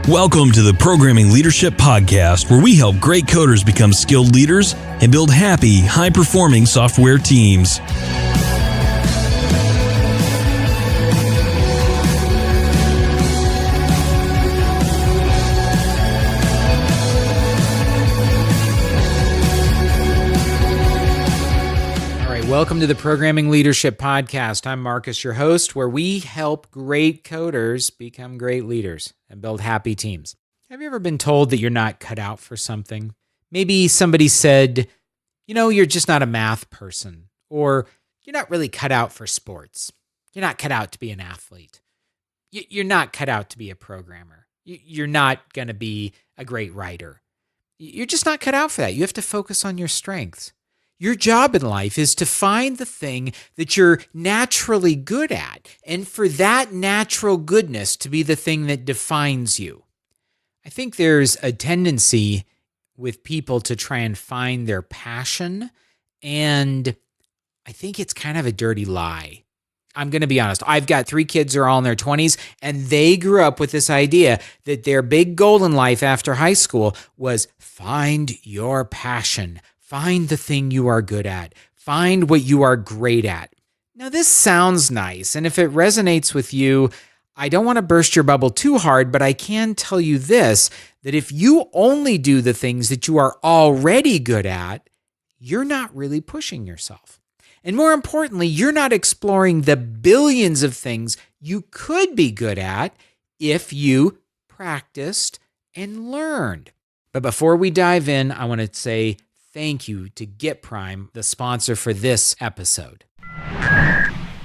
Welcome to the Programming Leadership Podcast, where we help great coders become skilled leaders and build happy, high-performing software teams. Welcome to the Programming Leadership Podcast. I'm Marcus, your host, where we help great coders become great leaders and build happy teams. Have you ever been told that you're not cut out for something? Maybe somebody said, you're just not a math person, or you're not really cut out for sports. You're not cut out to be an athlete. You're not cut out to be a programmer. You're not going to be a great writer. You're just not cut out for that. You have to focus on your strengths. Your job in life is to find the thing that you're naturally good at, and for that natural goodness to be the thing that defines you. I think there's a tendency with people to try and find their passion, and I think it's kind of a dirty lie. I'm going to be honest. I've got 3 kids who are all in their 20s, and they grew up with this idea that their big goal in life after high school was find your passion. Find the thing you are good at. Find what you are great at. Now, this sounds nice, and if it resonates with you, I don't want to burst your bubble too hard, but I can tell you this, that if you only do the things that you are already good at, you're not really pushing yourself. And more importantly, you're not exploring the billions of things you could be good at if you practiced and learned. But before we dive in, I want to say thank you to GetPrime, the sponsor for this episode.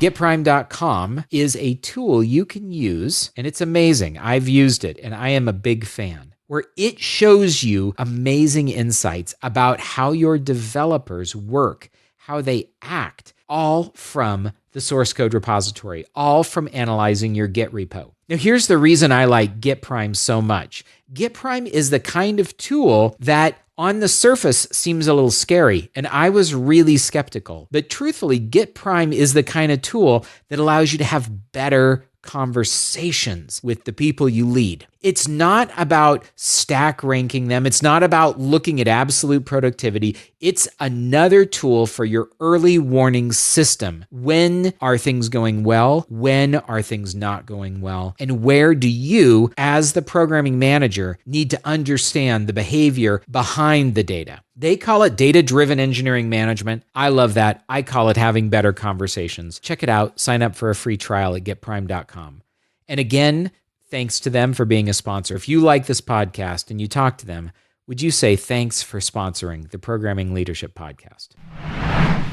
GetPrime.com is a tool you can use, and it's amazing. I've used it, and I am a big fan, where it shows you amazing insights about how your developers work, how they act, all from the source code repository, all from analyzing your Git repo. Now, here's the reason I like GetPrime so much. GetPrime is the kind of tool that on the surface seems a little scary, and I was really skeptical. But truthfully, GetPrime is the kind of tool that allows you to have better conversations with the people you lead. It's not about stack ranking them. It's not about looking at absolute productivity. It's another tool for your early warning system. When are things going well? When are things not going well? And where do you, as the programming manager, need to understand the behavior behind the data? They call it data-driven engineering management. I love that. I call it having better conversations. Check it out. Sign up for a free trial at getprime.com. And again, thanks to them for being a sponsor. If you like this podcast and you talk to them, would you say thanks for sponsoring the Programming Leadership Podcast?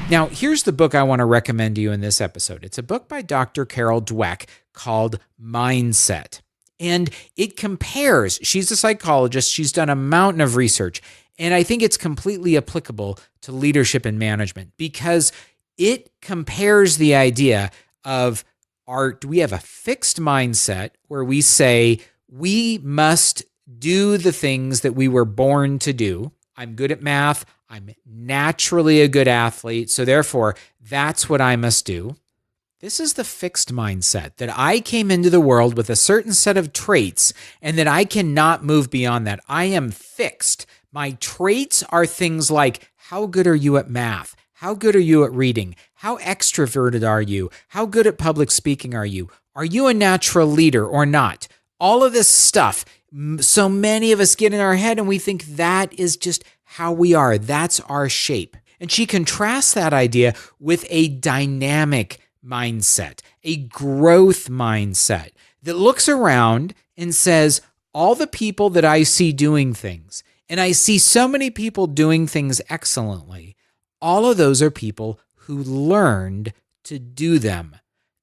Now, here's the book I want to recommend to you in this episode. It's a book by Dr. Carol Dweck called Mindset. And it compares, she's a psychologist, she's done a mountain of research, and I think it's completely applicable to leadership and management because it compares the idea of do we have a fixed mindset where we say we must do the things that we were born to do. I'm good at math. I'm naturally a good athlete. So therefore, that's what I must do. This is the fixed mindset that I came into the world with a certain set of traits and that I cannot move beyond that. I am fixed. My traits are things like, how good are you at math? How good are you at reading? How extroverted are you? How good at public speaking are you? Are you a natural leader or not? All of this stuff. So many of us get in our head and we think that is just how we are. That's our shape. And she contrasts that idea with a dynamic mindset, a growth mindset that looks around and says, all the people that I see doing things, and I see so many people doing things excellently, all of those are people who learned to do them.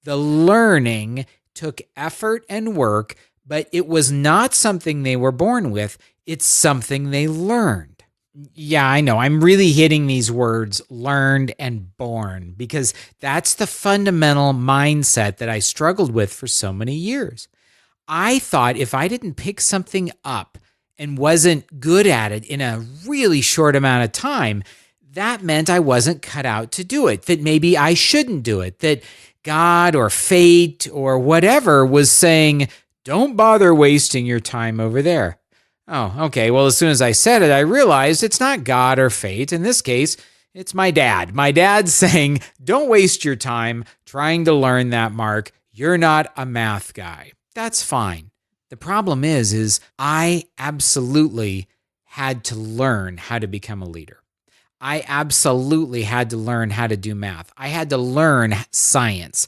The learning took effort and work, but it was not something they were born with. It's something they learned. Yeah, I know. I'm really hitting these words, learned and born, because that's the fundamental mindset that I struggled with for so many years. I thought if I didn't pick something up and wasn't good at it in a really short amount of time, that meant I wasn't cut out to do it, that maybe I shouldn't do it, that God or fate or whatever was saying, Don't bother wasting your time over there. Oh, okay. Well, as soon as I said it, I realized it's not God or fate. In this case, it's my dad. My dad's saying, don't waste your time trying to learn that, Mark. You're not a math guy. That's fine. The problem is I absolutely had to learn how to become a leader. I absolutely had to learn how to do math. I had to learn science.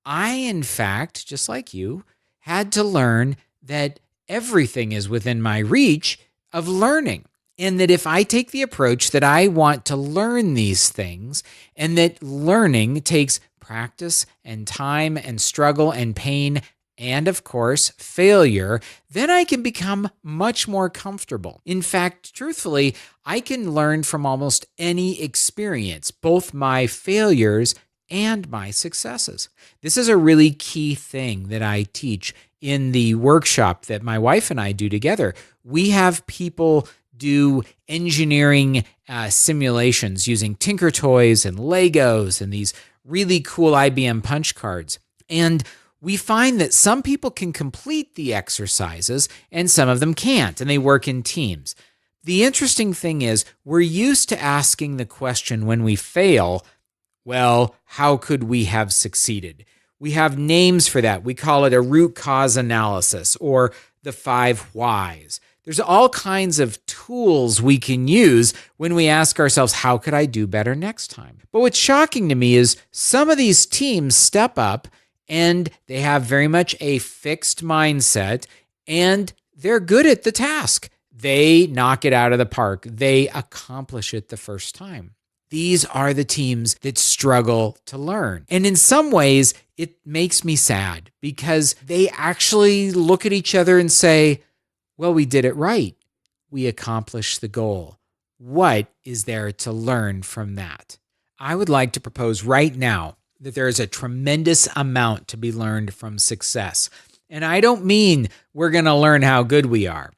I, in fact, just like you, had to learn that everything is within my reach of learning. And that if I take the approach that I want to learn these things, and that learning takes practice and time and struggle and pain and, of course, failure, then I can become much more comfortable. In fact, truthfully, I can learn from almost any experience, both my failures and my successes. This is a really key thing that I teach in the workshop that my wife and I do together. We have people do engineering simulations using Tinker Toys and Legos and these really cool IBM punch cards. And we find that some people can complete the exercises and some of them can't, and they work in teams. The interesting thing is we're used to asking the question when we fail, well, how could we have succeeded? We have names for that. We call it a root cause analysis or the 5 whys. There's all kinds of tools we can use when we ask ourselves, how could I do better next time? But what's shocking to me is some of these teams step up and they have very much a fixed mindset and they're good at the task. They knock it out of the park. They accomplish it the first time. These are the teams that struggle to learn. And in some ways, it makes me sad because they actually look at each other and say, well, we did it right. We accomplished the goal. What is there to learn from that? I would like to propose right now that there is a tremendous amount to be learned from success. And I don't mean we're going to learn how good we are.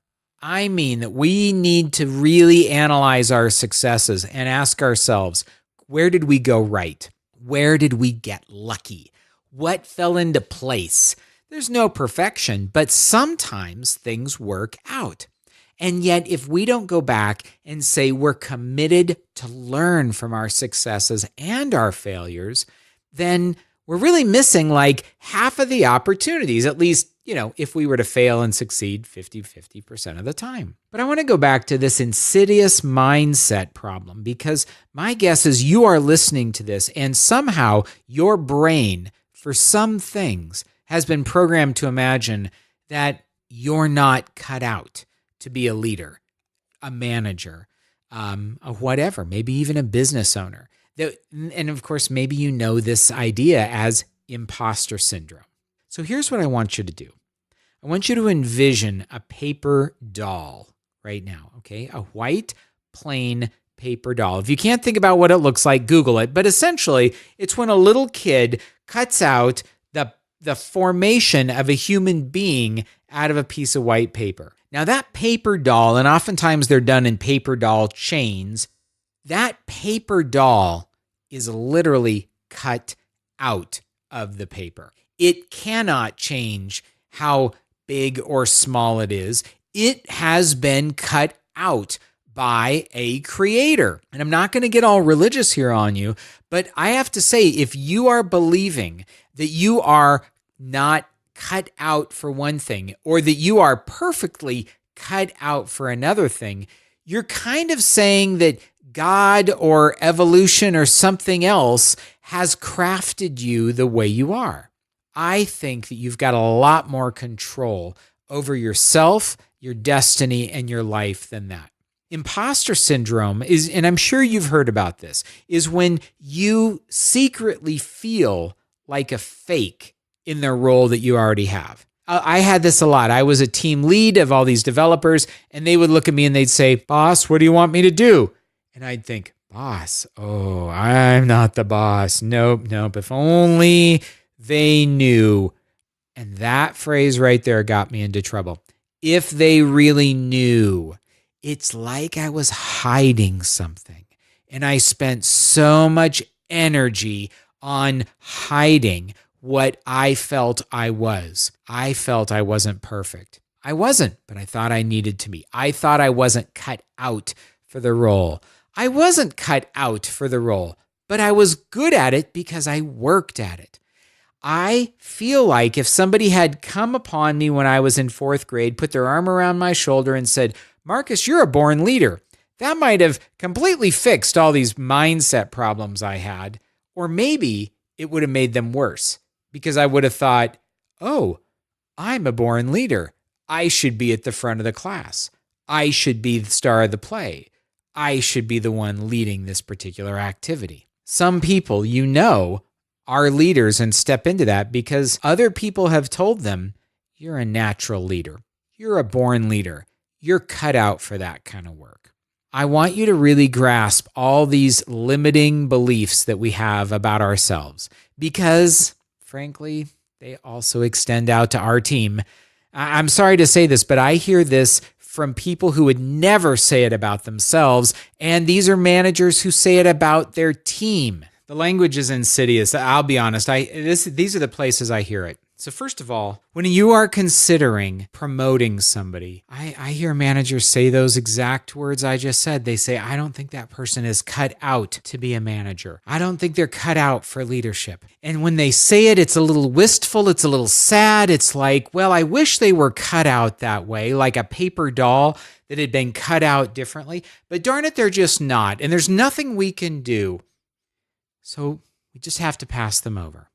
I mean that we need to really analyze our successes and ask ourselves, where did we go right? Where did we get lucky? What fell into place? There's no perfection, but sometimes things work out. And yet, if we don't go back and say we're committed to learn from our successes and our failures, then we're really missing like half of the opportunities, at least, if we were to fail and succeed 50% of the time. But I want to go back to this insidious mindset problem because my guess is you are listening to this and somehow your brain, for some things, has been programmed to imagine that you're not cut out to be a leader, a manager, a whatever, maybe even a business owner. And of course, maybe you know this idea as imposter syndrome. So here's what I want you to do. I want you to envision a paper doll right now, okay? A white, plain paper doll. If you can't think about what it looks like, Google it. But essentially, it's when a little kid cuts out the formation of a human being out of a piece of white paper. Now that paper doll, and oftentimes they're done in paper doll chains, that paper doll is literally cut out of the paper. It cannot change how big or small it is. It has been cut out by a creator. And I'm not going to get all religious here on you, but I have to say, if you are believing that you are not cut out for one thing, or that you are perfectly cut out for another thing, you're kind of saying that God or evolution or something else has crafted you the way you are. I think that you've got a lot more control over yourself, your destiny, and your life than that. Imposter syndrome is, and I'm sure you've heard about this, is when you secretly feel like a fake in the role that you already have. I had this a lot. I was a team lead of all these developers, and they would look at me and they'd say, "Boss, what do you want me to do?" And I'd think, "Boss? Oh, I'm not the boss. Nope. If only they knew." And that phrase right there got me into trouble. If they really knew. It's like I was hiding something. And I spent so much energy on hiding what I felt I was. I felt I wasn't perfect. I wasn't, but I thought I needed to be. I thought I wasn't cut out for the role. I wasn't cut out for the role, but I was good at it because I worked at it. I feel like if somebody had come upon me when I was in fourth grade, put their arm around my shoulder and said, Marcus, you're a born leader, that might have completely fixed all these mindset problems I had. Or maybe it would have made them worse because I would have thought, oh, I'm a born leader. I should be at the front of the class. I should be the star of the play. I should be the one leading this particular activity. Some people, are leaders and step into that because other people have told them, you're a natural leader. You're a born leader. You're cut out for that kind of work. I want you to really grasp all these limiting beliefs that we have about ourselves because, frankly, they also extend out to our team. I'm sorry to say this, but I hear this from people who would never say it about themselves, and these are managers who say it about their team. The language is insidious. I'll be honest. These are the places I hear it. So first of all, when you are considering promoting somebody, I hear managers say those exact words I just said. They say, I don't think that person is cut out to be a manager. I don't think they're cut out for leadership. And when they say it, it's a little wistful. It's a little sad. It's like, well, I wish they were cut out that way, like a paper doll that had been cut out differently. But darn it, they're just not. And there's nothing we can do. So we just have to pass them over.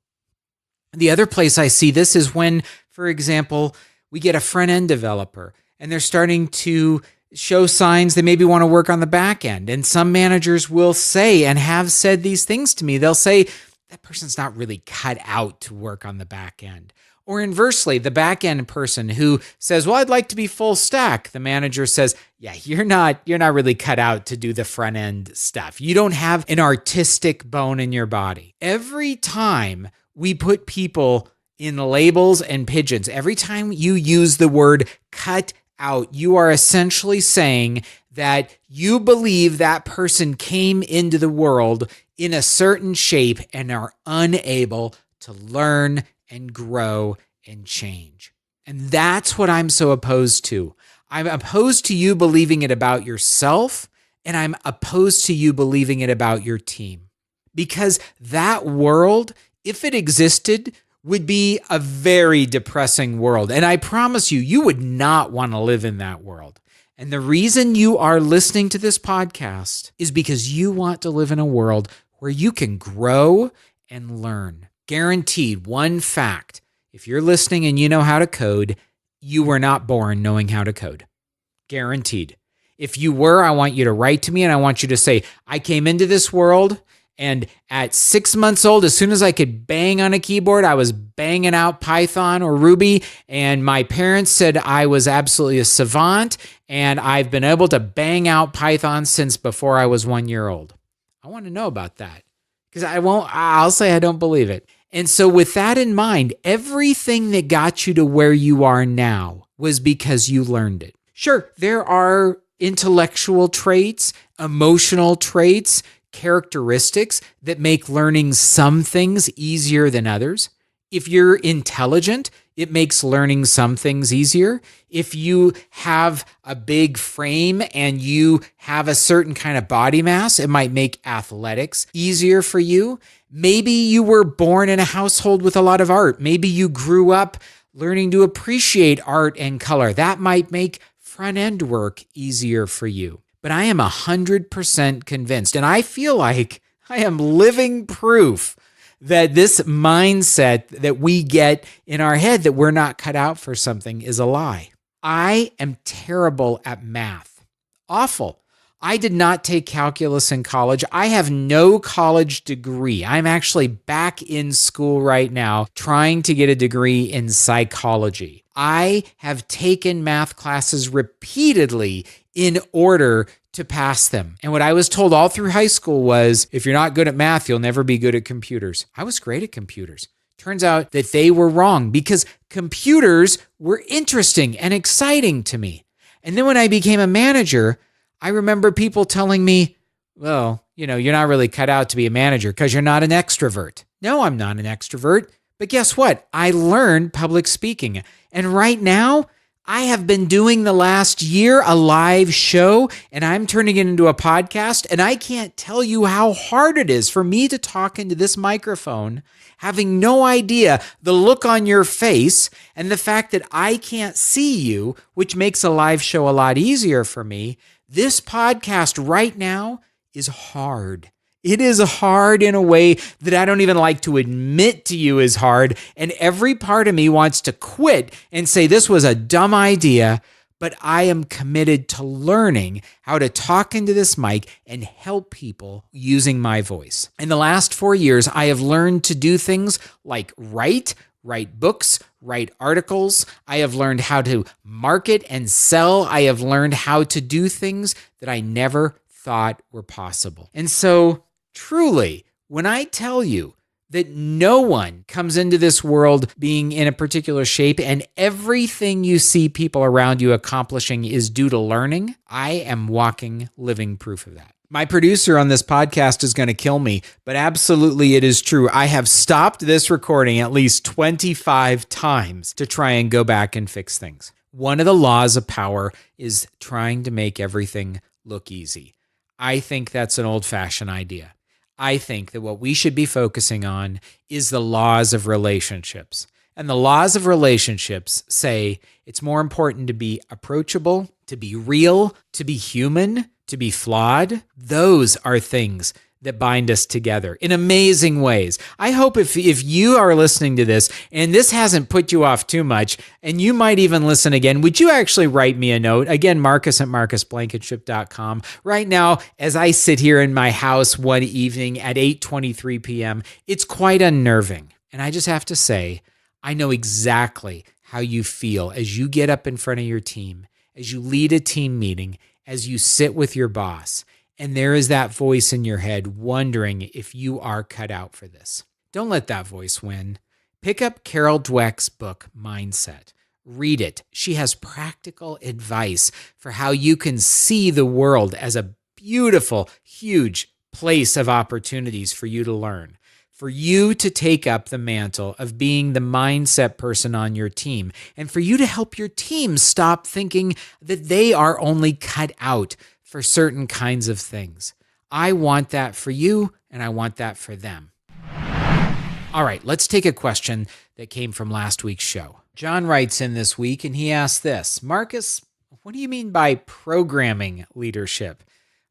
The other place I see this is when, for example, we get a front-end developer and they're starting to show signs they maybe want to work on the back end. And some managers will say and have said these things to me. They'll say, that person's not really cut out to work on the back end. Or inversely, the back end person who says, well, I'd like to be full stack. The manager says, yeah, you're not really cut out to do the front end stuff. You don't have an artistic bone in your body. Every time we put people in labels and pigeons, every time you use the word cut out, you are essentially saying that you believe that person came into the world in a certain shape and are unable to learn and grow and change. And that's what I'm so opposed to. I'm opposed to you believing it about yourself, and I'm opposed to you believing it about your team. Because that world, if it existed, would be a very depressing world. And I promise you, you would not want to live in that world. And the reason you are listening to this podcast is because you want to live in a world where you can grow and learn. Guaranteed, one fact, if you're listening and you know how to code, you were not born knowing how to code. Guaranteed. If you were, I want you to write to me and I want you to say, I came into this world and at 6 months old, as soon as I could bang on a keyboard, I was banging out Python or Ruby. And my parents said I was absolutely a savant. And I've been able to bang out Python since before I was 1 year old. I want to know about that because I'll say I don't believe it. And so with that in mind, everything that got you to where you are now was because you learned it. Sure, there are intellectual traits, emotional traits, characteristics that make learning some things easier than others. If you're intelligent, it makes learning some things easier. If you have a big frame and you have a certain kind of body mass, it might make athletics easier for you. Maybe you were born in a household with a lot of art. Maybe you grew up learning to appreciate art and color. That might make front-end work easier for you. But I am 100% convinced, and I feel like I am living proof that this mindset that we get in our head that we're not cut out for something is a lie. I am terrible at math. Awful. I did not take calculus in college. I have no college degree. I'm actually back in school right now trying to get a degree in psychology. I have taken math classes repeatedly in order to pass them. And what I was told all through high school was, if you're not good at math, you'll never be good at computers. I was great at computers. Turns out that they were wrong because computers were interesting and exciting to me. And then when I became a manager, I remember people telling me, well, you're not really cut out to be a manager because you're not an extrovert. No, I'm not an extrovert, But guess what? I learned public speaking. And right now, I have been doing the last year a live show, and I'm turning it into a podcast. And I can't tell you how hard it is for me to talk into this microphone, having no idea the look on your face and the fact that I can't see you, which makes a live show a lot easier for me. This podcast right now is hard. It is hard in a way that I don't even like to admit to you is hard. And every part of me wants to quit and say this was a dumb idea, but I am committed to learning how to talk into this mic and help people using my voice. In the last 4 years, I have learned to do things like write books, write articles. I have learned how to market and sell. I have learned how to do things that I never thought were possible. And so truly, when I tell you that no one comes into this world being in a particular shape and everything you see people around you accomplishing is due to learning, I am walking, living proof of that. My producer on this podcast is going to kill me, but absolutely it is true. I have stopped this recording at least 25 times to try and go back and fix things. One of the laws of power is trying to make everything look easy. I think that's an old-fashioned idea. I think that what we should be focusing on is the laws of relationships. And the laws of relationships say it's more important to be approachable, to be real, to be human, to be flawed. Those are things that bind us together in amazing ways. I hope if you are listening to this and this hasn't put you off too much, and you might even listen again, would you actually write me a note? Again, Marcus@marcusblankenship.com. Right now, as I sit here in my house one evening at 8:23 p.m., it's quite unnerving. And I just have to say, I know exactly how you feel as you get up in front of your team, as you lead a team meeting, as you sit with your boss, and there is that voice in your head wondering if you are cut out for this. Don't let that voice win. Pick up Carol Dweck's book, Mindset. Read it. She has practical advice for how you can see the world as a beautiful, huge place of opportunities for you to learn, for you to take up the mantle of being the mindset person on your team, and for you to help your team stop thinking that they are only cut out for certain kinds of things. I want that for you, and I want that for them. All right, let's take a question that came from last week's show. John writes in this week, and he asked this: Marcus, what do you mean by programming leadership?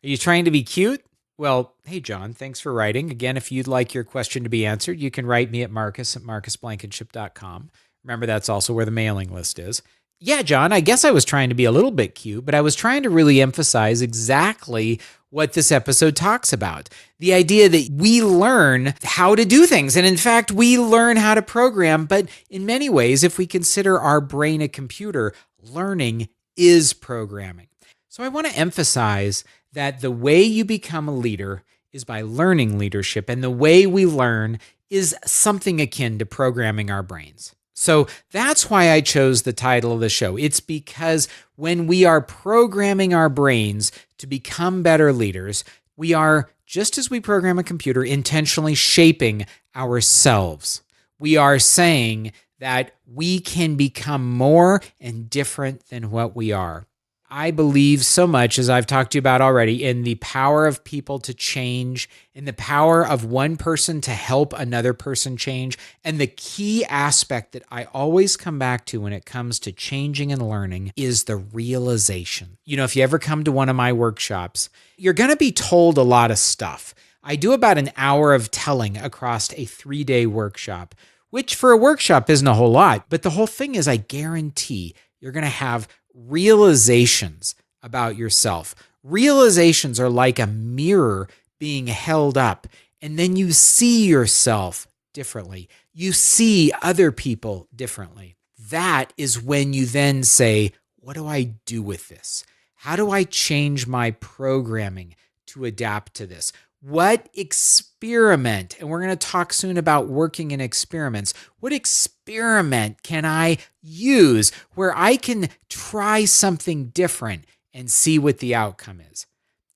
Are you trying to be cute? Well, hey, John, thanks for writing. Again, if you'd like your question to be answered, you can write me at Marcus@marcusblankenship.com. Remember, that's also where the mailing list is. Yeah, John, I guess I was trying to be a little bit cute, but I was trying to really emphasize exactly what this episode talks about. The idea that we learn how to do things. And in fact, we learn how to program. But in many ways, if we consider our brain a computer, learning is programming. So I want to emphasize that the way you become a leader is by learning leadership. And the way we learn is something akin to programming our brains. So that's why I chose the title of the show. It's because when we are programming our brains to become better leaders, we are, just as we program a computer, intentionally shaping ourselves. We are saying that we can become more and different than what we are. I believe so much, as I've talked to you about already, in the power of people to change, in the power of one person to help another person change. And the key aspect that I always come back to when it comes to changing and learning is the realization. You know, if you ever come to one of my workshops, you're going to be told a lot of stuff. I do about an hour of telling across a 3-day workshop, which for a workshop isn't a whole lot. But the whole thing is, I guarantee you're going to have realizations about yourself. Realizations are like a mirror being held up, and then you see yourself differently. You see other people differently. That is when you then say, what do I do with this? How do I change my programming to adapt to this? What experiment, and we're going to talk soon about working in experiments, what experiment can I use where I can try something different and see what the outcome is?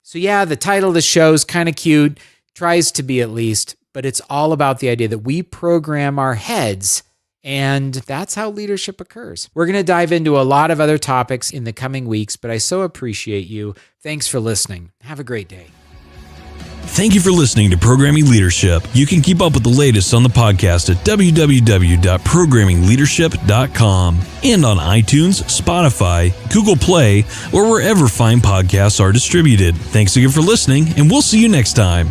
So yeah, the title of the show is kind of cute, tries to be at least, but it's all about the idea that we program our heads, and that's how leadership occurs. We're going to dive into a lot of other topics in the coming weeks, but I so appreciate you. Thanks for listening. Have a great day. Thank you for listening to Programming Leadership. You can keep up with the latest on the podcast at www.programmingleadership.com and on iTunes, Spotify, Google Play, or wherever fine podcasts are distributed. Thanks again for listening, and we'll see you next time.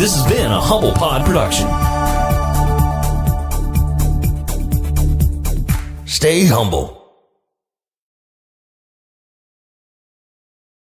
This has been a Humble Pod production. Stay humble.